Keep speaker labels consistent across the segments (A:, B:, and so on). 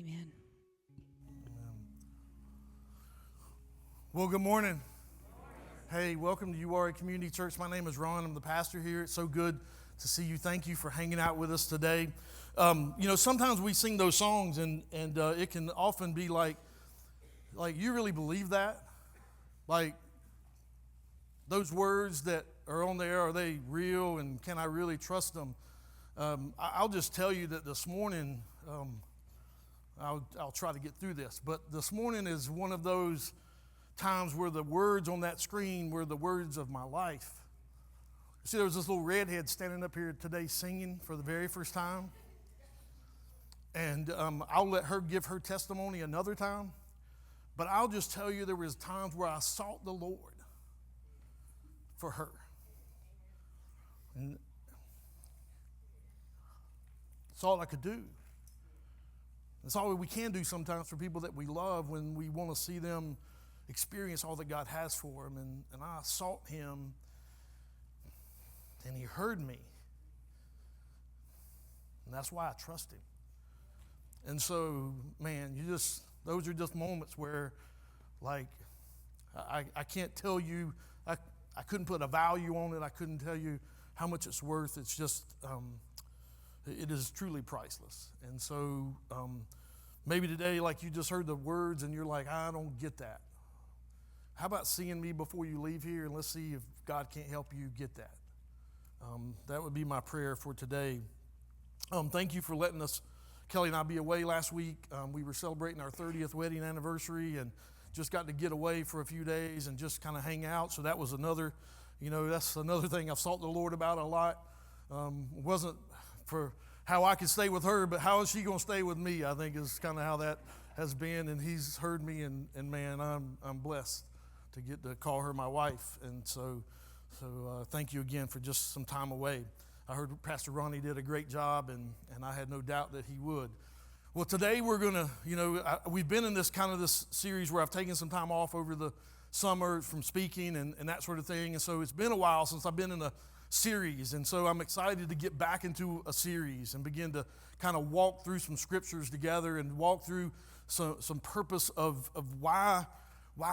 A: Amen.
B: Well, good morning. Hey, welcome to URA Community Church. My name is Ron. I'm the pastor here. It's so good to see you. Thank you for hanging out with us today. Sometimes we sing those songs, and it can often be like you really believe that? Like, those words that are on there, are they real, and can I really trust them? I'll just tell you that this morning, I'll try to get through this, but this morning is one of those times where the words on that screen were the words of my life. See, there was this little redhead standing up here today singing for the very first time. And I'll let her give her testimony another time. But I'll just tell you there was times where I sought the Lord for her. And that's all I could do. That's all we can do sometimes for people that we love when we want to see them experience all that God has for them. And I sought him, and he heard me. And that's why I trust him. And so, man, those are just moments where, like, I can't tell you, I couldn't put a value on it. I couldn't tell you how much it's worth. It's just, it is truly priceless. And so, maybe today, like, you just heard the words and you're like, I don't get that. How about seeing me before you leave here, and let's see if God can't help you get that. That would be my prayer for today. Thank you for letting us, Kelly and I, be away last week. We were celebrating our 30th wedding anniversary and just got to get away for a few days and just kind of hang out. So that was another, that's another thing I've sought the Lord about a lot. Wasn't for how I could stay with her, but how is she going to stay with me, I think is kind of how that has been. And he's heard me, and man, I'm blessed to get to call her my wife. And so thank you again for just some time away. I heard Pastor Ronnie did a great job, and I had no doubt that he would. Well, today we're going to, we've been in this series where I've taken some time off over the summer from speaking and that sort of thing. And so it's been a while since I've been in a series. And so I'm excited to get back into a series and begin to kind of walk through some scriptures together and walk through some purpose of why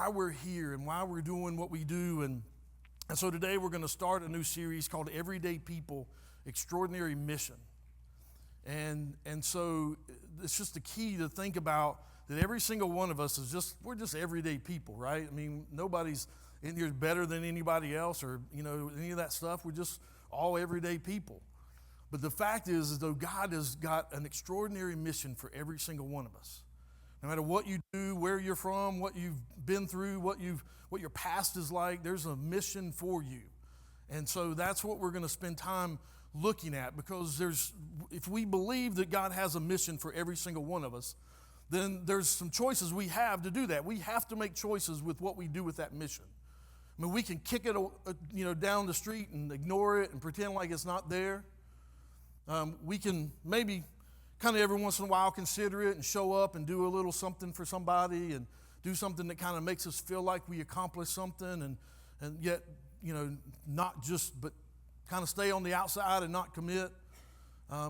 B: we're here and why we're doing what we do. And so today we're going to start a new series called Everyday People, Extraordinary Mission. And so it's just the key to think about that every single one of us we're just everyday people, right? I mean, nobody's in here better than anybody else or, any of that stuff. We're just all everyday people. But the fact is, though, God has got an extraordinary mission for every single one of us. No matter what you do, where you're from, what you've been through, what your past is like, there's a mission for you. And so that's what we're going to spend time looking at, because if we believe that God has a mission for every single one of us, then there's some choices we have to do that. We have to make choices with what we do with that mission. I mean, we can kick it, down the street and ignore it and pretend like it's not there. We can maybe kind of every once in a while consider it and show up and do a little something for somebody and do something that kind of makes us feel like we accomplished something and yet, not just, but kind of stay on the outside and not commit.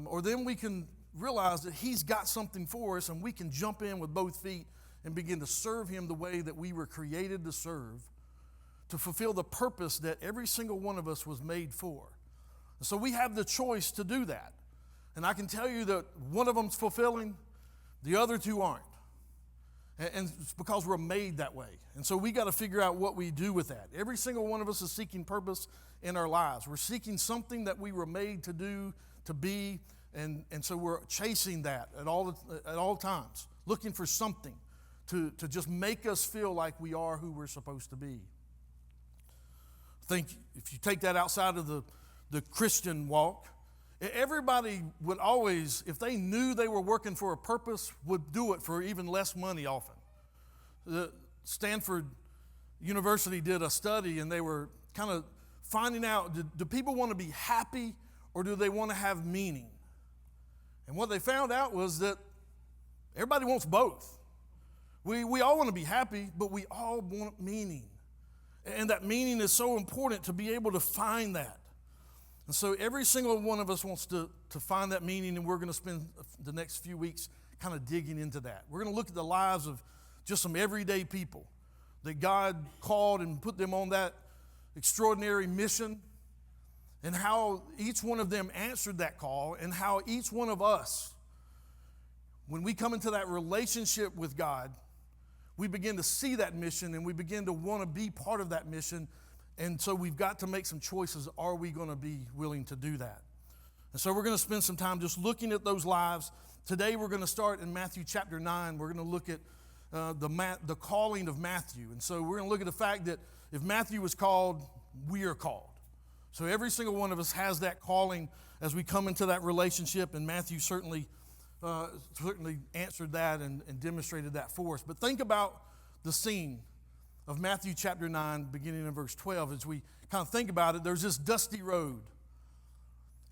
B: Or then we can realize that he's got something for us, and we can jump in with both feet and begin to serve him the way that we were created to serve, to fulfill the purpose that every single one of us was made for. And so we have the choice to do that. And I can tell you that one of them's fulfilling, the other two aren't. And it's because we're made that way. And so we got to figure out what we do with that. Every single one of us is seeking purpose in our lives. We're seeking something that we were made to do, to be, and so we're chasing that at all times, looking for something to just make us feel like we are who we're supposed to be. I think if you take that outside of the Christian walk, everybody would always, if they knew they were working for a purpose, would do it for even less money often. Stanford University did a study, and they were kind of finding out, do people want to be happy or do they want to have meaning? And what they found out was that everybody wants both. We all want to be happy, but we all want meaning. And that meaning is so important to be able to find that. And so every single one of us wants to find that meaning, and we're going to spend the next few weeks kind of digging into that. We're going to look at the lives of just some everyday people that God called and put them on that extraordinary mission, and how each one of them answered that call, and how each one of us, when we come into that relationship with God, we begin to see that mission and we begin to want to be part of that mission. And so we've got to make some choices. Are we going to be willing to do that? And so we're going to spend some time just looking at those lives. Today we're going to start in Matthew chapter 9. We're going to look at the calling of Matthew. And so we're going to look at the fact that if Matthew was called, we are called. So every single one of us has that calling as we come into that relationship, and Matthew certainly answered that and demonstrated that for us. But think about the scene of Matthew chapter 9, beginning in verse 12. As we kind of think about it, there's this dusty road.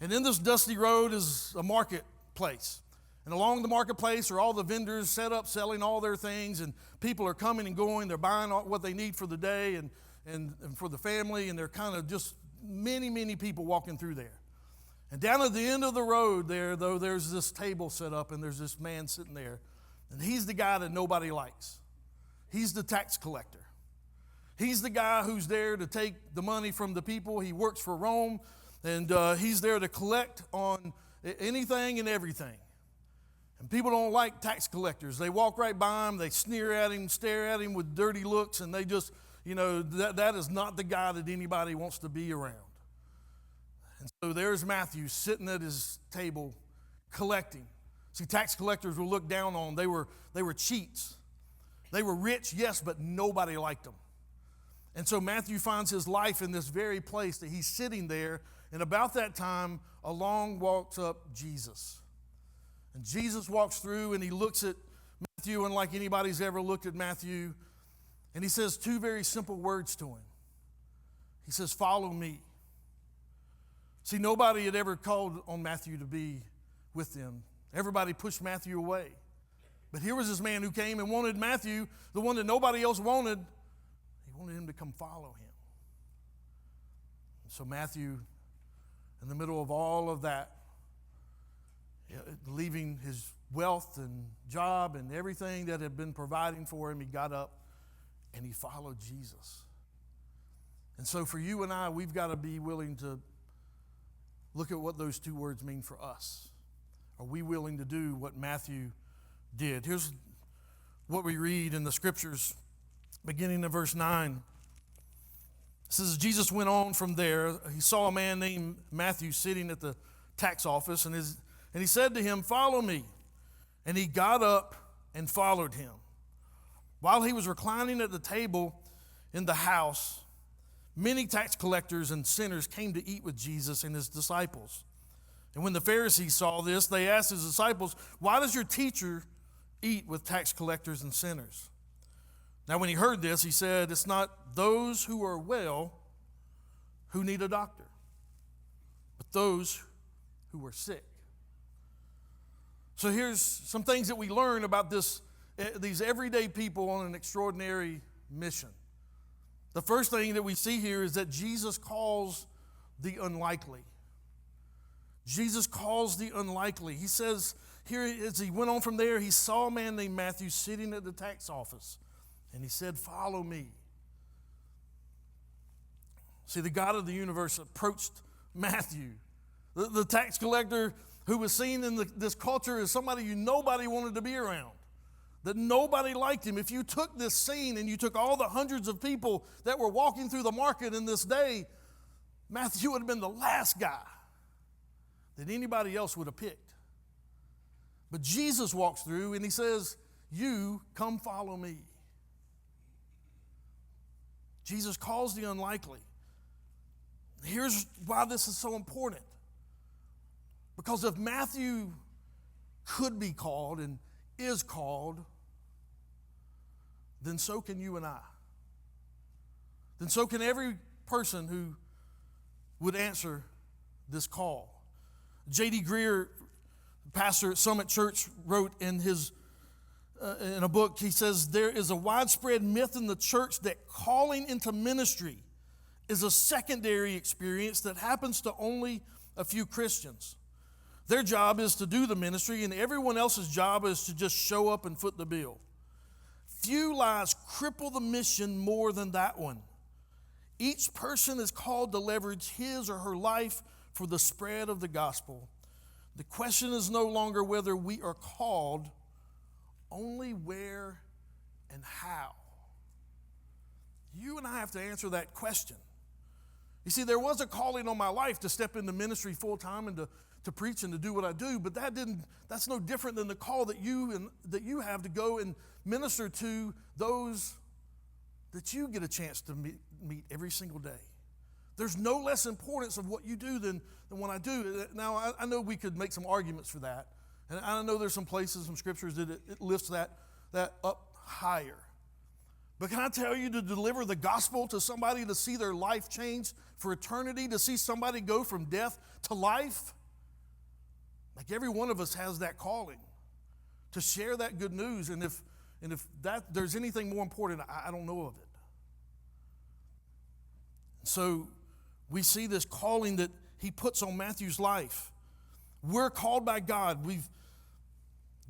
B: And in this dusty road is a marketplace. And along the marketplace are all the vendors set up selling all their things, and people are coming and going. They're buying what they need for the day and for the family, and they're kind of just many, many people walking through there. And down at the end of the road there, though, there's this table set up, and there's this man sitting there. And he's the guy that nobody likes. He's the tax collector. He's the guy who's there to take the money from the people. He works for Rome, and he's there to collect on anything and everything. And people don't like tax collectors. They walk right by him, they sneer at him, stare at him with dirty looks, and they just, that is not the guy that anybody wants to be around. And so there's Matthew sitting at his table collecting. See, tax collectors were looked down on. They were cheats. They were rich, yes, but nobody liked them. And so Matthew finds his life in this very place that he's sitting there, and about that time, along walks up Jesus. And Jesus walks through, and he looks at Matthew, and like anybody's ever looked at Matthew, and he says two very simple words to him. He says, "Follow me." See, nobody had ever called on Matthew to be with them. Everybody pushed Matthew away. But here was this man who came and wanted Matthew, the one that nobody else wanted. He wanted him to come follow him. And so Matthew, in the middle of all of that, leaving his wealth and job and everything that had been providing for him, he got up and he followed Jesus. And so for you and I, we've got to be willing to look at what those two words mean for us. Are we willing to do what Matthew did? Here's what we read in the scriptures, beginning in verse 9. It says, Jesus went on from there. He saw a man named Matthew sitting at the tax office, and he said to him, "Follow me." And he got up and followed him. While he was reclining at the table in the house, many tax collectors and sinners came to eat with Jesus and his disciples. And when the Pharisees saw this, they asked his disciples, "Why does your teacher eat with tax collectors and sinners?" Now when he heard this, he said, "It's not those who are well who need a doctor, but those who are sick." So here's some things that we learn about these everyday people on an extraordinary mission. The first thing that we see here is that Jesus calls the unlikely. Jesus calls the unlikely. He says here, as he went on from there, he saw a man named Matthew sitting at the tax office, and he said, "Follow me." See, the God of the universe approached Matthew, the tax collector who was seen in this culture as somebody nobody wanted to be around, that nobody liked him. If you took this scene and you took all the hundreds of people that were walking through the market in this day, Matthew would have been the last guy that anybody else would have picked. But Jesus walks through and he says, "You come follow me." Jesus calls the unlikely. Here's why this is so important. Because if Matthew could be called and is called, then so can you and I. Then so can every person who would answer this call. J.D. Greear, pastor at Summit Church, wrote in a book, he says, "There is a widespread myth in the church that calling into ministry is a secondary experience that happens to only a few Christians. Their job is to do the ministry, and everyone else's job is to just show up and foot the bill. Few lives cripple the mission more than that one. Each person is called to leverage his or her life for the spread of the gospel. The question is no longer whether we are called, only where and how. You and I have to answer that question. You see, there was a calling on my life to step into ministry full time and to preach and to do what I do, but that's no different than the call that you have to go and minister to those that you get a chance to meet every single day. There's no less importance of what you do than what I do. Now, I know we could make some arguments for that, and I know there's some places, some scriptures that it lifts that up higher. But can I tell you, to deliver the gospel to somebody, to see their life change for eternity, to see somebody go from death to life, like every one of us has that calling to share that good news. And if there's anything more important, I don't know of it. So we see this calling that he puts on Matthew's life. We're called by God. We've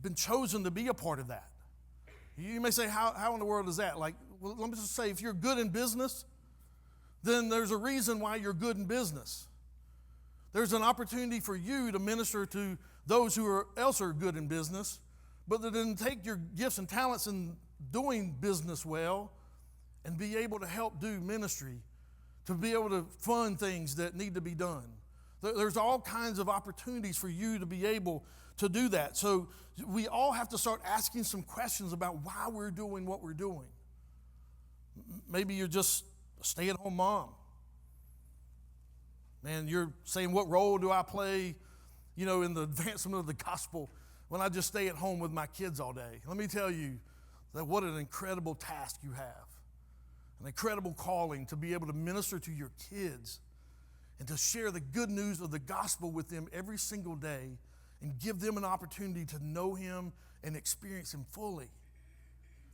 B: been chosen to be a part of that. You may say, how in the world is that? Like, well, let me just say, if you're good in business, then there's a reason why you're good in business. There's an opportunity for you to minister to those who else are good in business, but then take your gifts and talents in doing business well and be able to help do ministry, to be able to fund things that need to be done. There's all kinds of opportunities for you to be able to do that. So we all have to start asking some questions about why we're doing what we're doing. Maybe you're just a stay-at-home mom. Man, you're saying, what role do I play, in the advancement of the gospel when I just stay at home with my kids all day? Let me tell you that what an incredible task you have, an incredible calling to be able to minister to your kids and to share the good news of the gospel with them every single day and give them an opportunity to know him and experience him fully.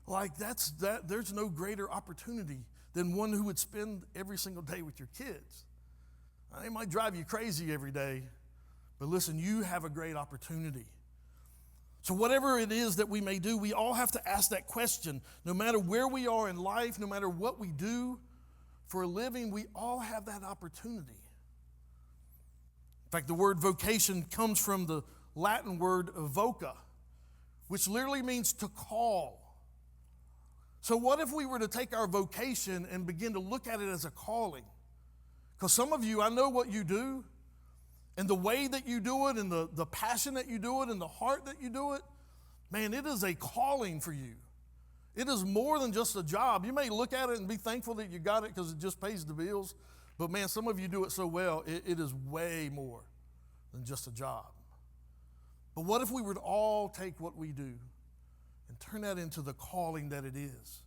B: Like there's no greater opportunity than one who would spend every single day with your kids. They might drive you crazy every day, but listen, you have a great opportunity. So whatever it is that we may do, we all have to ask that question. No matter where we are in life, no matter what we do for a living, we all have that opportunity. In fact, the word vocation comes from the Latin word voca, which literally means to call. So what if we were to take our vocation and begin to look at it as a calling? Because some of you, I know what you do, and the way that you do it, and the passion that you do it, and the heart that you do it, man, it is a calling for you. It is more than just a job. You may look at it and be thankful that you got it because it just pays the bills, but man, some of you do it so well, it is way more than just a job. But what if we were to all take what we do and turn that into the calling that it is,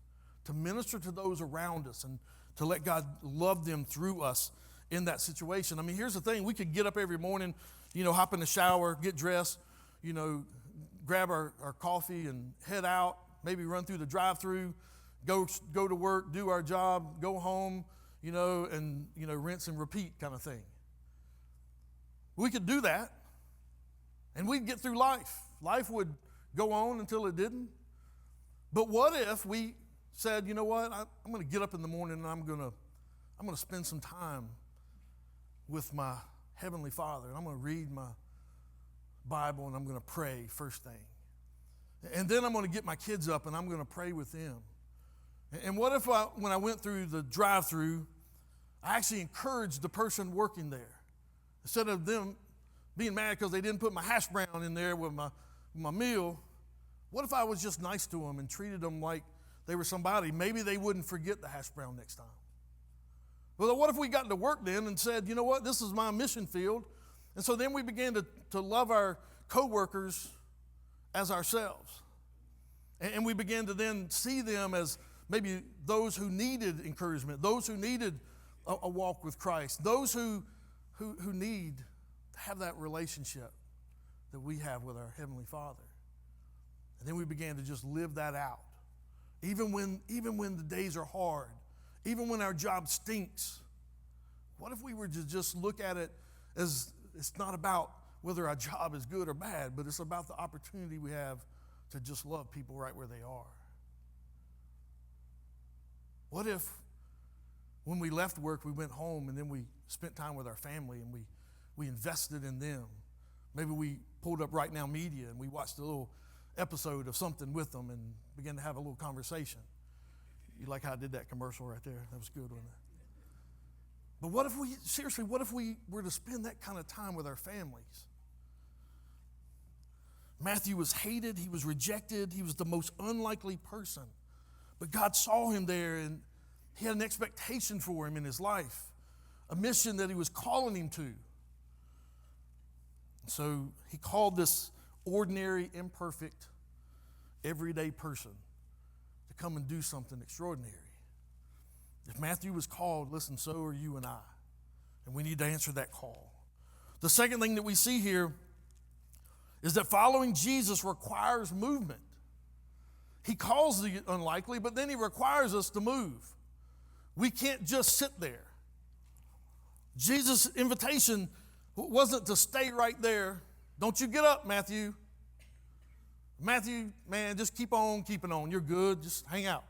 B: to minister to those around us and to let God love them through us in that situation? I mean, here's the thing. We could get up every morning, hop in the shower, get dressed, grab our coffee and head out, maybe run through the drive-thru, go to work, do our job, go home, and rinse and repeat kind of thing. We could do that, and we'd get through life. Life would go on until it didn't. But what if we said, you know what, I'm going to get up in the morning and I'm going to spend some time with my Heavenly Father, and I'm going to read my Bible, and I'm going to pray first thing. And then I'm going to get my kids up and I'm going to pray with them. And what if when I went through the drive-thru, I actually encouraged the person working there. Instead of them being mad because they didn't put my hash brown in there with my meal, what if I was just nice to them and treated them like they were somebody? Maybe they wouldn't forget the hash brown next time. Well, what if we got to work then and said, you know what, this is my mission field. And so then we began to love our coworkers as ourselves. And we began to then see them as maybe those who needed encouragement, those who needed a walk with Christ, those who need to have that relationship that we have with our Heavenly Father. And then we began to just live that out. Even when the days are hard, even when our job stinks, what if we were to just look at it as it's not about whether our job is good or bad, but it's about the opportunity we have to just love people right where they are. What if when we left work, we went home and then we spent time with our family and we invested in them? Maybe we pulled up Right Now Media and we watched a little episode of something with them and began to have a little conversation. You like how I did that commercial right there? That was good, wasn't it? But what if we were to spend that kind of time with our families? Matthew was hated, he was rejected, he was the most unlikely person. But God saw him there and he had an expectation for him in his life, a mission that he was calling him to. So he called this ordinary, imperfect, everyday person to come and do something extraordinary. If Matthew was called, listen, so are you and I. And we need to answer that call. The second thing that we see here is that following Jesus requires movement. He calls the unlikely, but then he requires us to move. We can't just sit there. Jesus' invitation wasn't to stay right there. Don't you get up, Matthew. Matthew, man, just keep on keeping on. You're good. Just hang out.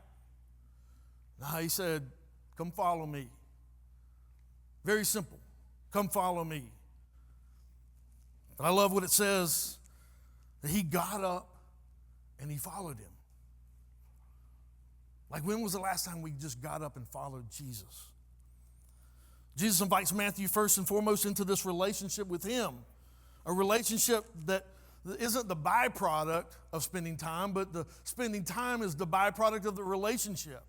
B: No, he said, come follow me. Very simple. Come follow me. But I love what it says, that he got up and he followed him. Like, when was the last time we just got up and followed Jesus? Jesus invites Matthew first and foremost into this relationship with him, a relationship that isn't the byproduct of spending time, but the spending time is the byproduct of the relationship.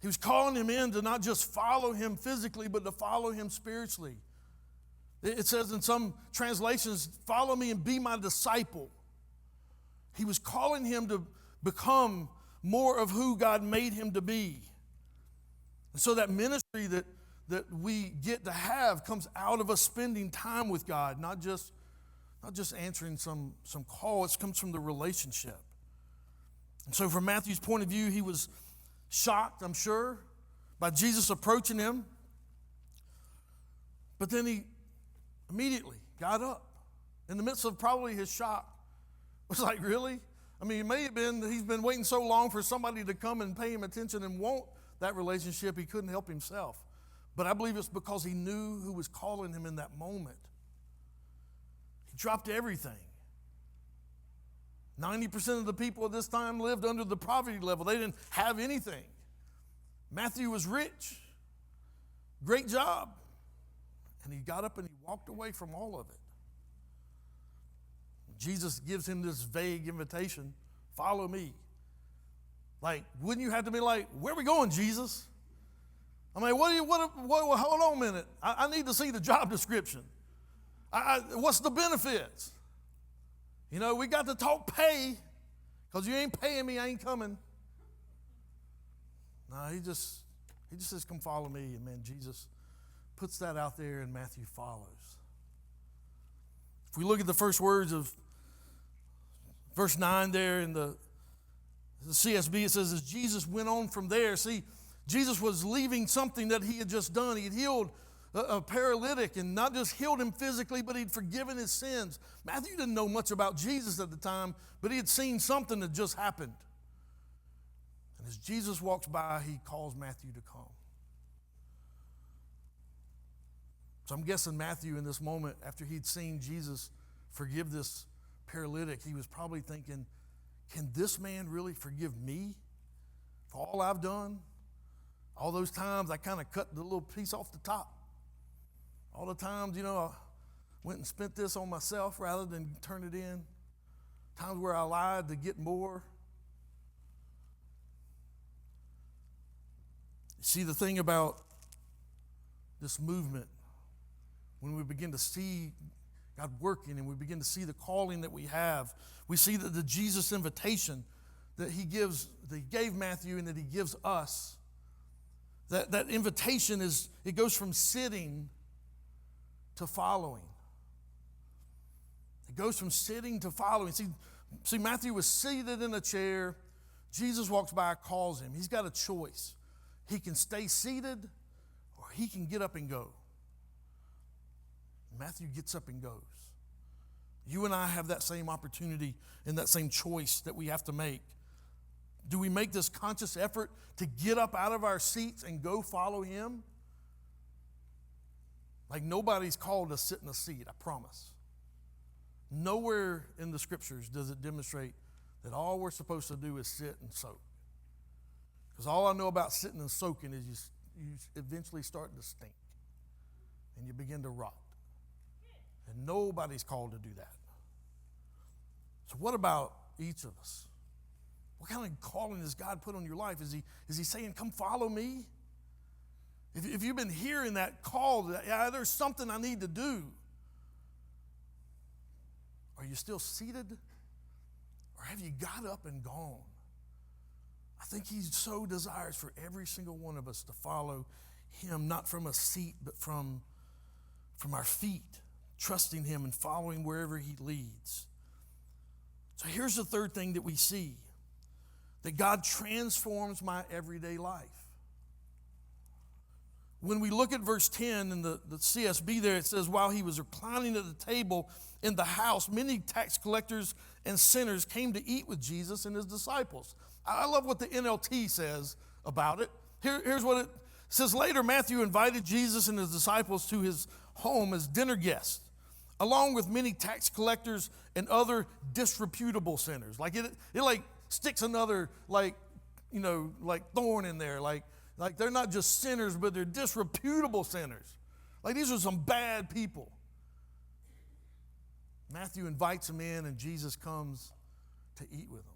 B: He was calling him in to not just follow him physically, but to follow him spiritually. It says in some translations, follow me and be my disciple. He was calling him to become more of who God made him to be. And so that ministry that we get to have comes out of us spending time with God, not just answering some call. It comes from the relationship. And so from Matthew's point of view, he was shocked, I'm sure, by Jesus approaching him. But then he immediately got up in the midst of probably his shock. It was like, really? I mean, it may have been that he's been waiting so long for somebody to come and pay him attention and want that relationship, he couldn't help himself. But I believe it's because he knew who was calling him in that moment. He dropped everything. 90% of the people at this time lived under the poverty level. They didn't have anything. Matthew was rich. Great job. And he got up and he walked away from all of it. Jesus gives him this vague invitation, follow me. Like, wouldn't you have to be like, where are we going, Jesus? I mean, hold on a minute. I need to see the job description. What's the benefits? You know, we got to talk pay, because you ain't paying me, I ain't coming. No, he just says, come follow me. And man, Jesus puts that out there and Matthew follows. If we look at the first words of verse 9 there in the CSB, it says, as Jesus went on from there, see, Jesus was leaving something that he had just done. He had healed a paralytic, and not just healed him physically, but he'd forgiven his sins. Matthew didn't know much about Jesus at the time, but he had seen something that just happened. And as Jesus walks by, he calls Matthew to come. So I'm guessing Matthew in this moment, after he'd seen Jesus forgive this paralytic, he was probably thinking, can this man really forgive me for all I've done? All those times I kind of cut the little piece off the top. All the times, I went and spent this on myself rather than turn it in. Times where I lied to get more. See, the thing about this movement, when we begin to see God working and we begin to see the calling that we have, we see that the Jesus invitation that he gave Matthew and that he gives us, that invitation it goes from sitting to following. It goes from sitting to following. See, Matthew was seated in a chair. Jesus walks by, calls him. He's got a choice. He can stay seated or he can get up and go. Matthew gets up and goes. You and I have that same opportunity and that same choice that we have to make. Do we make this conscious effort to get up out of our seats and go follow him? Like nobody's called to sit in a seat, I promise. Nowhere in the scriptures does it demonstrate that all we're supposed to do is sit and soak. Because all I know about sitting and soaking is you eventually start to stink and you begin to rot. And nobody's called to do that. So what about each of us? What kind of calling does God put on your life? Is he saying, come follow me? If you've been hearing that call, that, yeah, there's something I need to do, are you still seated? Or have you got up and gone? I think he so desires for every single one of us to follow him, not from a seat, but from our feet, trusting him and following wherever he leads. So here's the third thing that we see, that God transforms my everyday life. When we look at verse 10 in the CSB there, it says, while he was reclining at the table in the house, many tax collectors and sinners came to eat with Jesus and his disciples. I love what the NLT says about it. Here's what it says. Later, Matthew invited Jesus and his disciples to his home as dinner guests, along with many tax collectors and other disreputable sinners. Like it like sticks another like thorn in there. Like they're not just sinners, but they're disreputable sinners. Like these are some bad people. Matthew invites them in, and Jesus comes to eat with them.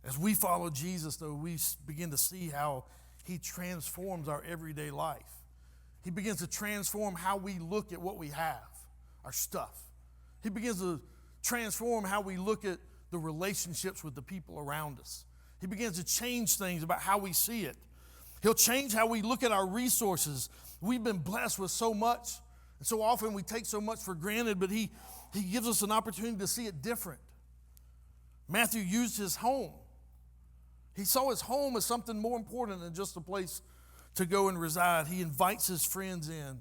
B: As we follow Jesus, though, we begin to see how he transforms our everyday life. He begins to transform how we look at what we have, our stuff. He begins to transform how we look at the relationships with the people around us. He begins to change things about how we see it. He'll change how we look at our resources. We've been blessed with so much, and so often we take so much for granted, but he gives us an opportunity to see it different. Matthew used his home. He saw his home as something more important than just a place to go and reside. He invites his friends in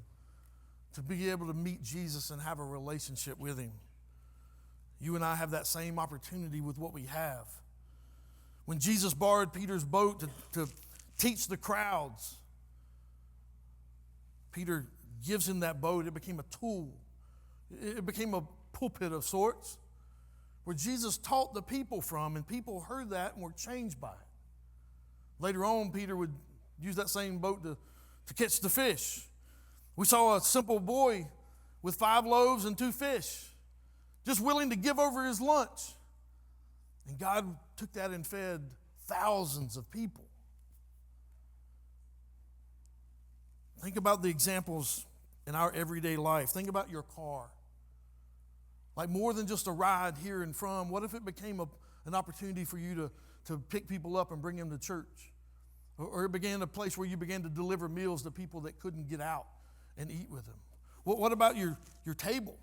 B: to be able to meet Jesus and have a relationship with him. You and I have that same opportunity with what we have. When Jesus borrowed Peter's boat to teach the crowds, Peter gives him that boat. It became a tool. It became a pulpit of sorts where Jesus taught the people from, and people heard that and were changed by it. Later on, Peter would use that same boat to catch the fish. We saw a simple boy with 5 loaves and 2 fish, just willing to give over his lunch. And God took that and fed thousands of people. Think about the examples in our everyday life. Think about your car. Like more than just a ride here and from, what if it became an opportunity for you to pick people up and bring them to church? Or it began a place where you began to deliver meals to people that couldn't get out and eat with them. What about your table?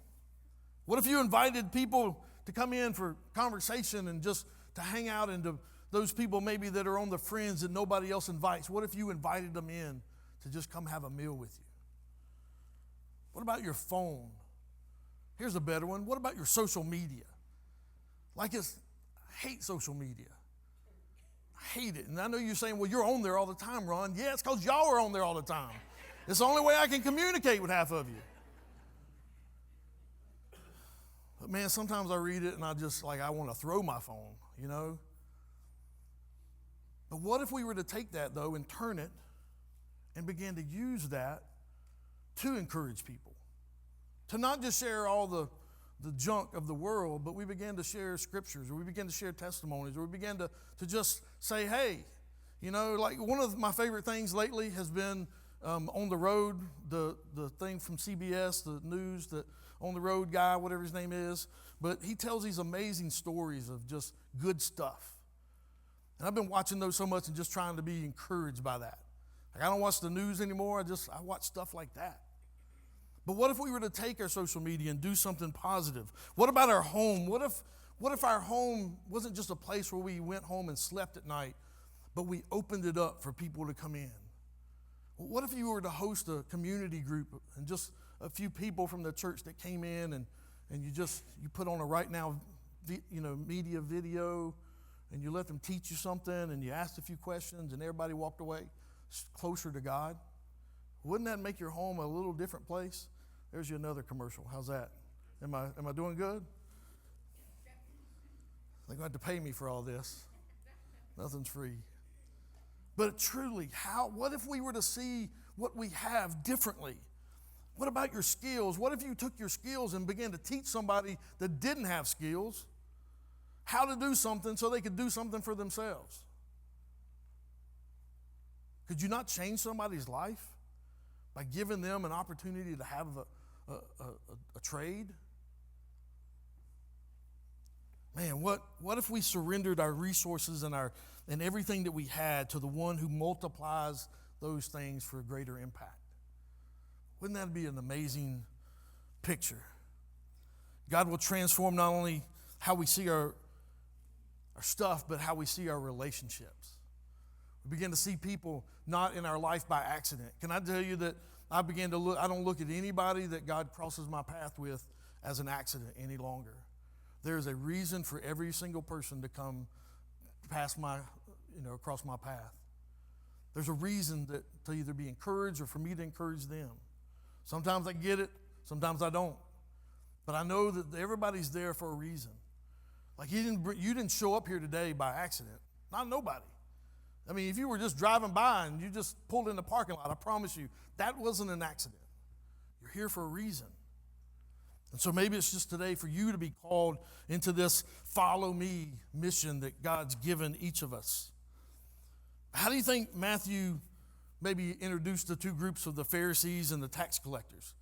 B: What if you invited people to come in for conversation and just to hang out, and to those people maybe that are on the fringe that nobody else invites? What if you invited them in to just come have a meal with you? What about your phone? Here's a better one. What about your social media? I hate social media. I hate it. And I know you're saying, well, you're on there all the time, Ron. Yeah, it's because y'all are on there all the time. It's the only way I can communicate with half of you. But man, sometimes I read it and I want to throw my phone, you know. But what if we were to take that, though, and turn it and begin to use that to encourage people? To not just share all the junk of the world, but we began to share scriptures, or we began to share testimonies, or we began to just say, hey, you know, like one of my favorite things lately has been On the Road, the thing from CBS, the news, the On the Road guy, whatever his name is. But he tells these amazing stories of just good stuff. And I've been watching those so much and just trying to be encouraged by that. Like I don't watch the news anymore. I watch stuff like that. But what if we were to take our social media and do something positive? What about our home? What if our home wasn't just a place where we went home and slept at night, but we opened it up for people to come in? What if you were to host a community group and just a few people from the church that came in and you put on a Right Now media video, and you let them teach you something, and you asked a few questions, and everybody walked away closer to God, wouldn't that make your home a little different place? There's you another commercial. How's that? Am I doing good? They're going to have to pay me for all this. Nothing's free. But truly, what if we were to see what we have differently? What about your skills? What if you took your skills and began to teach somebody that didn't have skills how to do something so they could do something for themselves? Could you not change somebody's life by giving them an opportunity to have a trade? Man, what if we surrendered our resources and everything that we had to the one who multiplies those things for a greater impact? Wouldn't that be an amazing picture? God will transform not only how we see our stuff, but how we see our relationships. We begin to see people not in our life by accident. Can I tell you that I don't look at anybody that God crosses my path with as an accident any longer. There's a reason for every single person to come past across my path. There's a reason to either be encouraged or for me to encourage them. Sometimes I get it, sometimes I don't. But I know that everybody's there for a reason. Like you didn't show up here today by accident. Not nobody. I mean, if you were just driving by and you just pulled in the parking lot, I promise you, that wasn't an accident. You're here for a reason. And so maybe it's just today for you to be called into this follow me mission that God's given each of us. How do you think Matthew maybe introduced the two groups of the Pharisees and the tax collectors?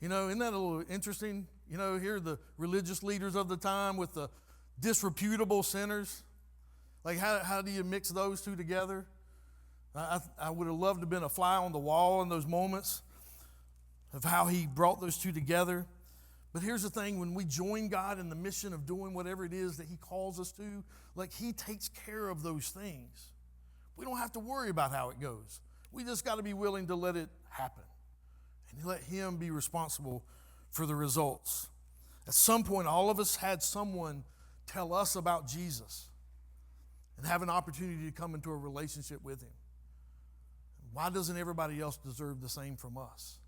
B: Isn't that a little interesting? Here are the religious leaders of the time with the disreputable sinners. Like, how do you mix those two together? I would have loved to have been a fly on the wall in those moments of how he brought those two together. But here's the thing, when we join God in the mission of doing whatever it is that he calls us to, like he takes care of those things. We don't have to worry about how it goes. We just got to be willing to let it happen and let him be responsible for the results. At some point, all of us had someone tell us about Jesus and have an opportunity to come into a relationship with him. Why doesn't everybody else deserve the same from us?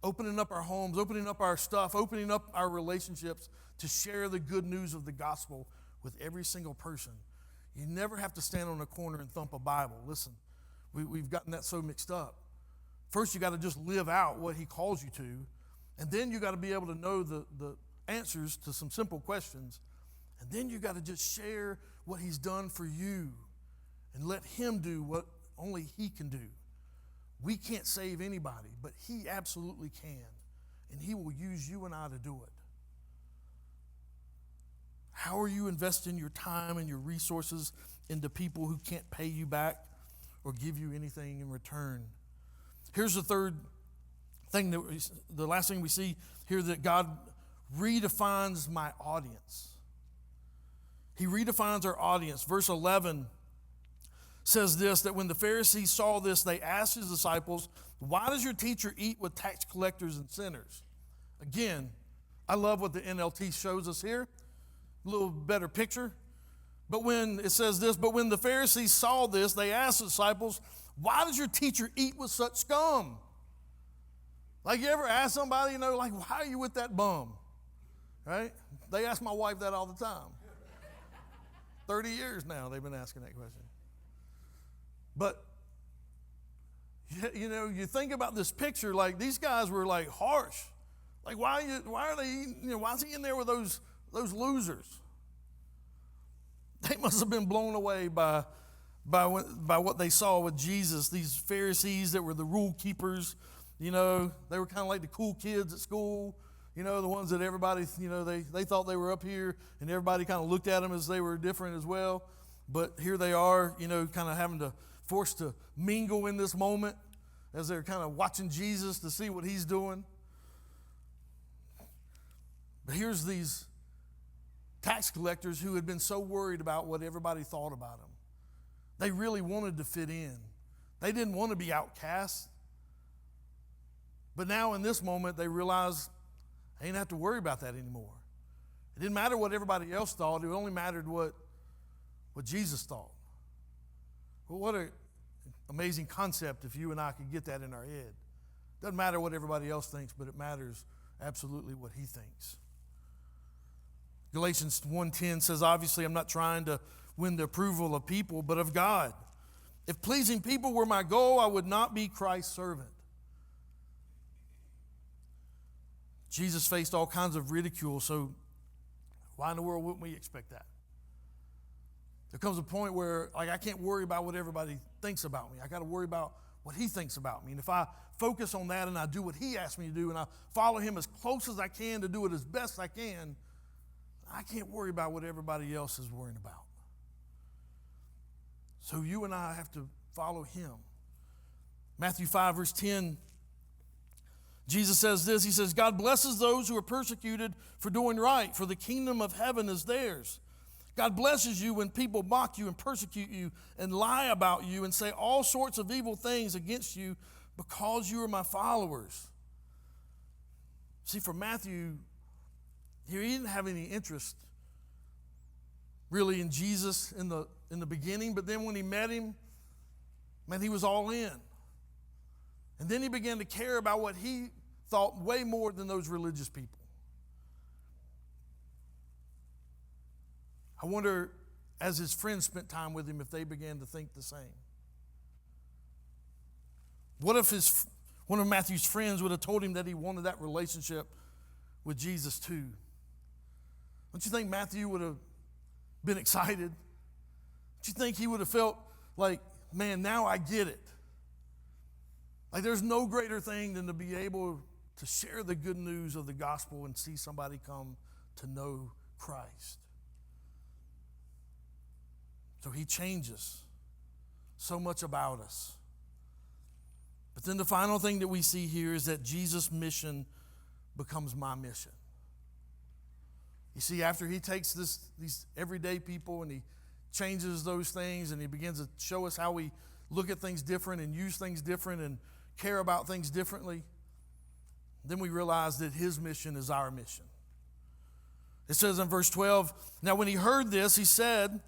B: Opening up our homes, opening up our stuff, opening up our relationships to share the good news of the gospel with every single person. You never have to stand on a corner and thump a Bible. Listen, we've gotten that so mixed up. First, you got to just live out what he calls you to, and then you got to be able to know the answers to some simple questions, and then you got to just share what he's done for you and let him do what only he can do. We can't save anybody, but he absolutely can, and he will use you and I to do it. How are you investing your time and your resources into people who can't pay you back or give you anything in return? Here's the third thing, the last thing we see here, that God redefines my audience. He redefines our audience. Verse 11 says this, that when the Pharisees saw this, they asked his disciples, "Why does your teacher eat with tax collectors and sinners?" Again, I love what the NLT shows us here. A little better picture. But when it says this, but when the Pharisees saw this, they asked the disciples, "Why does your teacher eat with such scum?" Like, you ever ask somebody, like, why are you with that bum? Right? They ask my wife that all the time. 30 years now they've been asking that question. But, you think about this picture, like these guys were like harsh. Like, why are they eating, why is he in there with those losers? They must have been blown away by what they saw with Jesus. These Pharisees that were the rule keepers, they were kind of like the cool kids at school, the ones that everybody, they thought they were up here, and everybody kind of looked at them as they were different as well. But here they are, kind of having to forced to mingle in this moment as they're kind of watching Jesus to see what he's doing. But here's these tax collectors who had been so worried about what everybody thought about them. They really wanted to fit in. They didn't want to be outcast. But now in this moment, they realize they didn't have to worry about that anymore. It didn't matter what everybody else thought. It only mattered what Jesus thought. Well, what an amazing concept if you and I could get that in our head. Doesn't matter what everybody else thinks, but it matters absolutely what he thinks. Galatians 1:10 says, obviously, I'm not trying to win the approval of people, but of God. If pleasing people were my goal, I would not be Christ's servant. Jesus faced all kinds of ridicule, so why in the world wouldn't we expect that? There comes a point where I can't worry about what everybody thinks about me. I got to worry about what he thinks about me. And if I focus on that and I do what he asked me to do and I follow him as close as I can to do it as best I can, I can't worry about what everybody else is worrying about. So you and I have to follow him. Matthew 5, verse 10, Jesus says this. He says, God blesses those who are persecuted for doing right, for the kingdom of heaven is theirs. God blesses you when people mock you and persecute you and lie about you and say all sorts of evil things against you because you are my followers. See, for Matthew, he didn't have any interest really in Jesus in the beginning, but then when he met him, man, he was all in. And then he began to care about what he thought way more than those religious people. I wonder, as his friends spent time with him, if they began to think the same. What if one of Matthew's friends would have told him that he wanted that relationship with Jesus too? Don't you think Matthew would have been excited? Don't you think he would have felt like, man, now I get it? Like there's no greater thing than to be able to share the good news of the gospel and see somebody come to know Christ. So he changes so much about us. But then the final thing that we see here is that Jesus' mission becomes my mission. You see, after he takes these everyday people and he changes those things and he begins to show us how we look at things different and use things different and care about things differently, then we realize that his mission is our mission. It says in verse 12, now when he heard this, he said,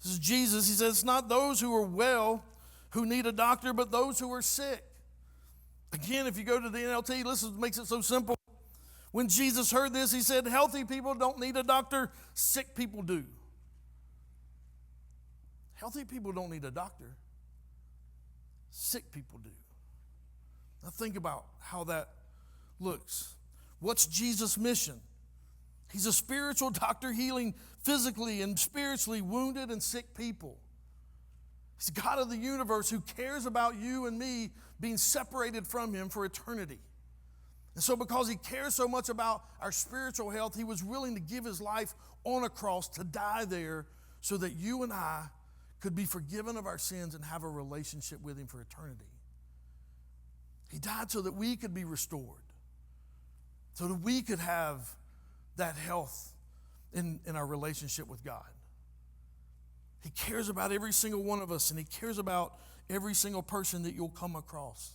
B: this is Jesus, he says, it's not those who are well who need a doctor, but those who are sick. Again, if you go to the NLT, listen, makes it so simple. When Jesus heard this, he said, healthy people don't need a doctor, sick people do. Healthy people don't need a doctor, sick people do. Now think about how that looks. What's Jesus' mission? He's a spiritual doctor healing physically and spiritually wounded and sick people. He's God of the universe who cares about you and me being separated from him for eternity. And so because he cares so much about our spiritual health, he was willing to give his life on a cross to die there so that you and I could be forgiven of our sins and have a relationship with him for eternity. He died so that we could be restored, so that we could have that health in our relationship with God. He cares about every single one of us, and he cares about every single person that you'll come across.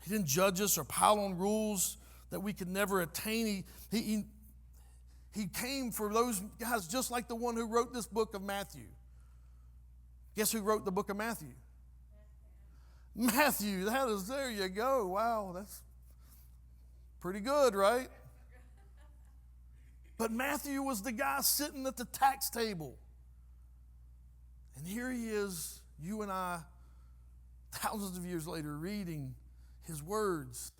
B: He didn't judge us or pile on rules that we could never attain. He came for those guys just like the one who wrote this book of Matthew. Guess who wrote the book of Matthew? Matthew. There you go. Wow, that's pretty good, right? But Matthew was the guy sitting at the tax table. And here he is, you and I, thousands of years later, reading his words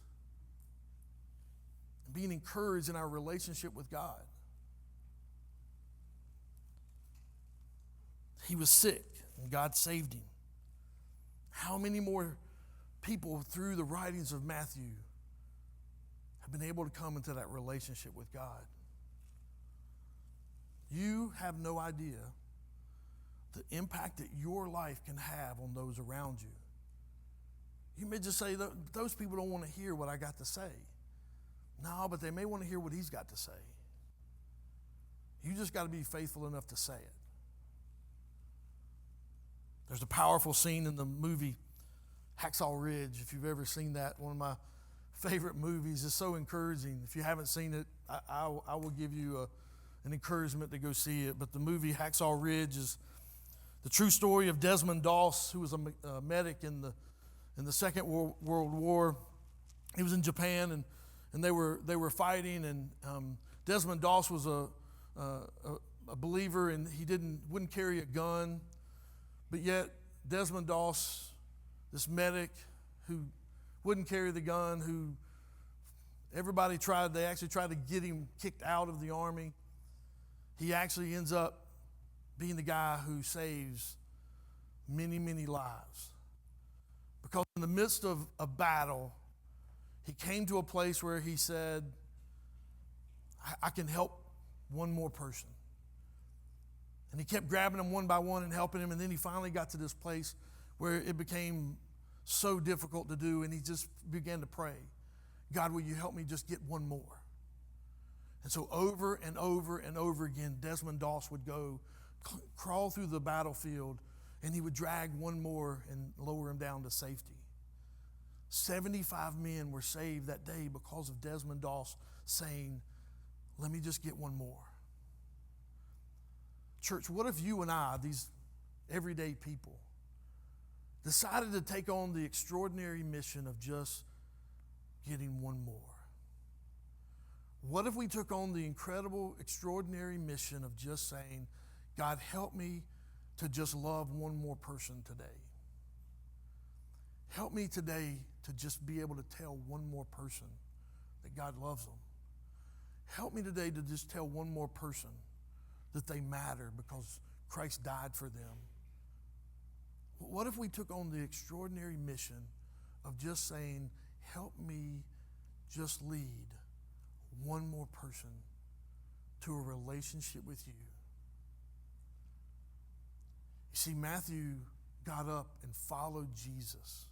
B: and being encouraged in our relationship with God. He was sick, and God saved him. How many more people through the writings of Matthew have been able to come into that relationship with God? You have no idea the impact that your life can have on those around you. You may just say, those people don't want to hear what I got to say. No, but they may want to hear what he's got to say. You just got to be faithful enough to say it. There's a powerful scene in the movie Hacksaw Ridge, if you've ever seen that, one of my favorite movies. It's so encouraging. If you haven't seen it, I will give you an encouragement to go see it. But the movie Hacksaw Ridge is the true story of Desmond Doss, who was a medic in the Second World War. He was in Japan, and they were fighting, and Desmond Doss was a believer, and he wouldn't carry a gun, but yet Desmond Doss, this medic who wouldn't carry the gun, who they actually tried to get him kicked out of the army. He actually ends up being the guy who saves many, many lives. Because in the midst of a battle, he came to a place where he said, I can help one more person. And he kept grabbing them one by one and helping them, and then he finally got to this place where it became so difficult to do, and he just began to pray, God, will you help me just get one more? And so over and over and over again, Desmond Doss would go crawl through the battlefield, and he would drag one more and lower him down to safety. 75 men were saved that day because of Desmond Doss saying, let me just get one more. Church, what if you and I, these everyday people, decided to take on the extraordinary mission of just getting one more? What if we took on the incredible, extraordinary mission of just saying, God, help me to just love one more person today. Help me today to just be able to tell one more person that God loves them. Help me today to just tell one more person that they matter because Christ died for them. What if we took on the extraordinary mission of just saying, help me just lead one more person to a relationship with you? You see, Matthew got up and followed Jesus.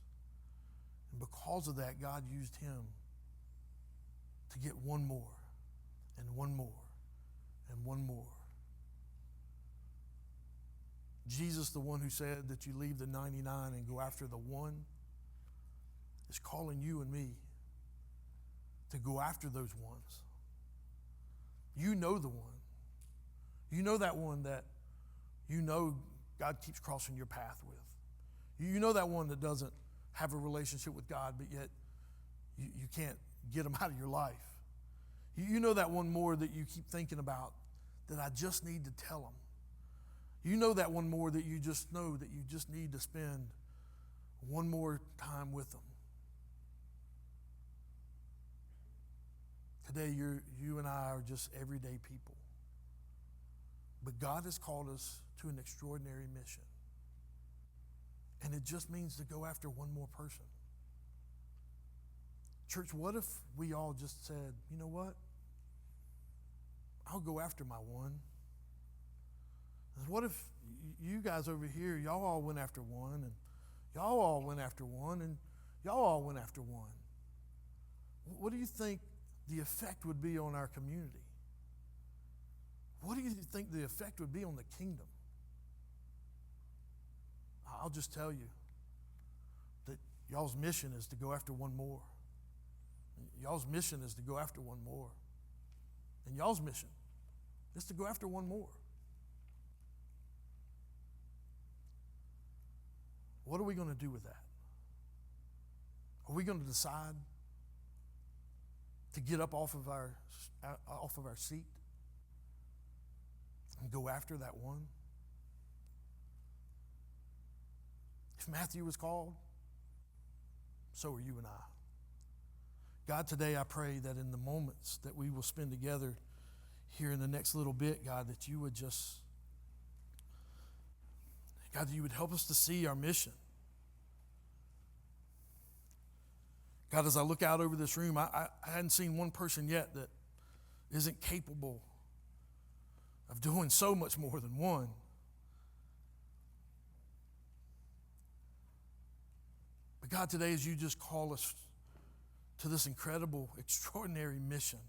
B: And because of that, God used him to get one more and one more and one more. Jesus, the one who said that you leave the 99 and go after the one, is calling you and me to go after those ones. You know the one. You know that one that you know God keeps crossing your path with. You know that one that doesn't have a relationship with God, but yet you can't get them out of your life. You know that one more that you keep thinking about, that I just need to tell them. You know that one more that you just know that you just need to spend one more time with them. Today, you and I are just everyday people. But God has called us to an extraordinary mission. And it just means to go after one more person. Church, what if we all just said, you know what? I'll go after my one. What if you guys over here, y'all all went after one, and y'all all went after one, and y'all all went after one? What do you think the effect would be on our community? What do you think the effect would be on the kingdom? I'll just tell you that y'all's mission is to go after one more. Y'all's mission is to go after one more. And y'all's mission is to go after one more. What are we going to do with that? Are we going to decide to get up off of our seat and go after that one? If Matthew was called, so are you and I. God, today I pray that in the moments that we will spend together here in the next little bit, God, that you would just, God, that you would help us to see our mission. God, as I look out over this room, I hadn't seen one person yet that isn't capable of doing so much more than one. But God, today as you just call us to this incredible, extraordinary mission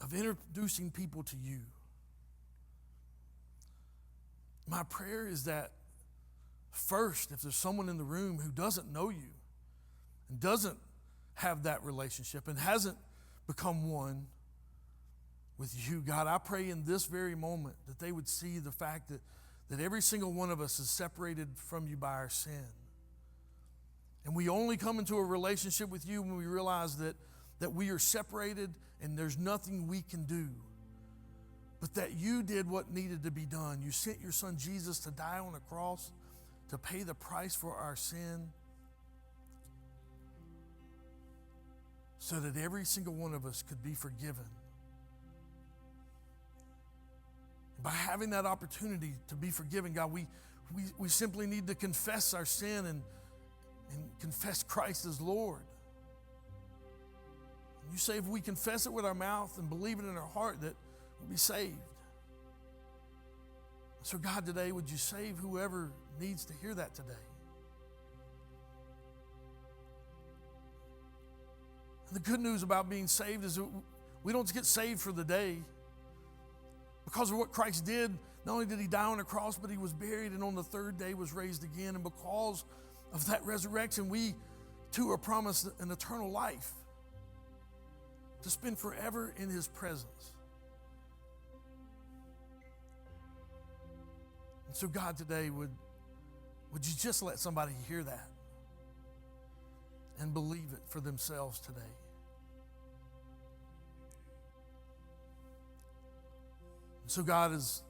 B: of introducing people to you, my prayer is that first, if there's someone in the room who doesn't know you and doesn't have that relationship and hasn't become one with you, God, I pray in this very moment that they would see the fact that every single one of us is separated from you by our sin. And we only come into a relationship with you when we realize that we are separated and there's nothing we can do, but that you did what needed to be done. You sent your son Jesus to die on a cross to pay the price for our sin so that every single one of us could be forgiven. By having that opportunity to be forgiven, God, we simply need to confess our sin and confess Christ as Lord. You say if we confess it with our mouth and believe it in our heart that we'll be saved. So God, today, would you save whoever needs to hear that today? And the good news about being saved is that we don't get saved for the day. Because of what Christ did, not only did he die on a cross, but he was buried and on the third day was raised again. And because of that resurrection, we too are promised an eternal life to spend forever in his presence. And so God, today, would you just let somebody hear that and believe it for themselves today? So God, there's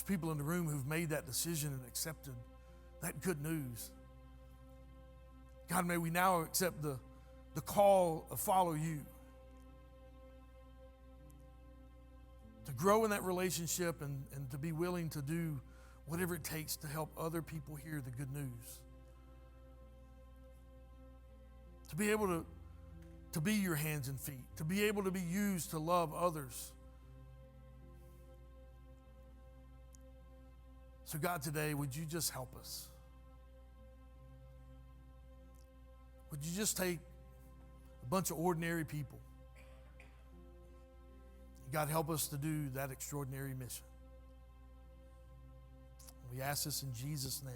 B: people in the room who've made that decision and accepted that good news. God, may we now accept the call of follow you. To grow in that relationship and to be willing to do whatever it takes to help other people hear the good news. To be able to be your hands and feet, to be able to be used to love others. So God, today, would you just help us? Would you just take a bunch of ordinary people? God, help us to do that extraordinary mission. We ask this in Jesus' name.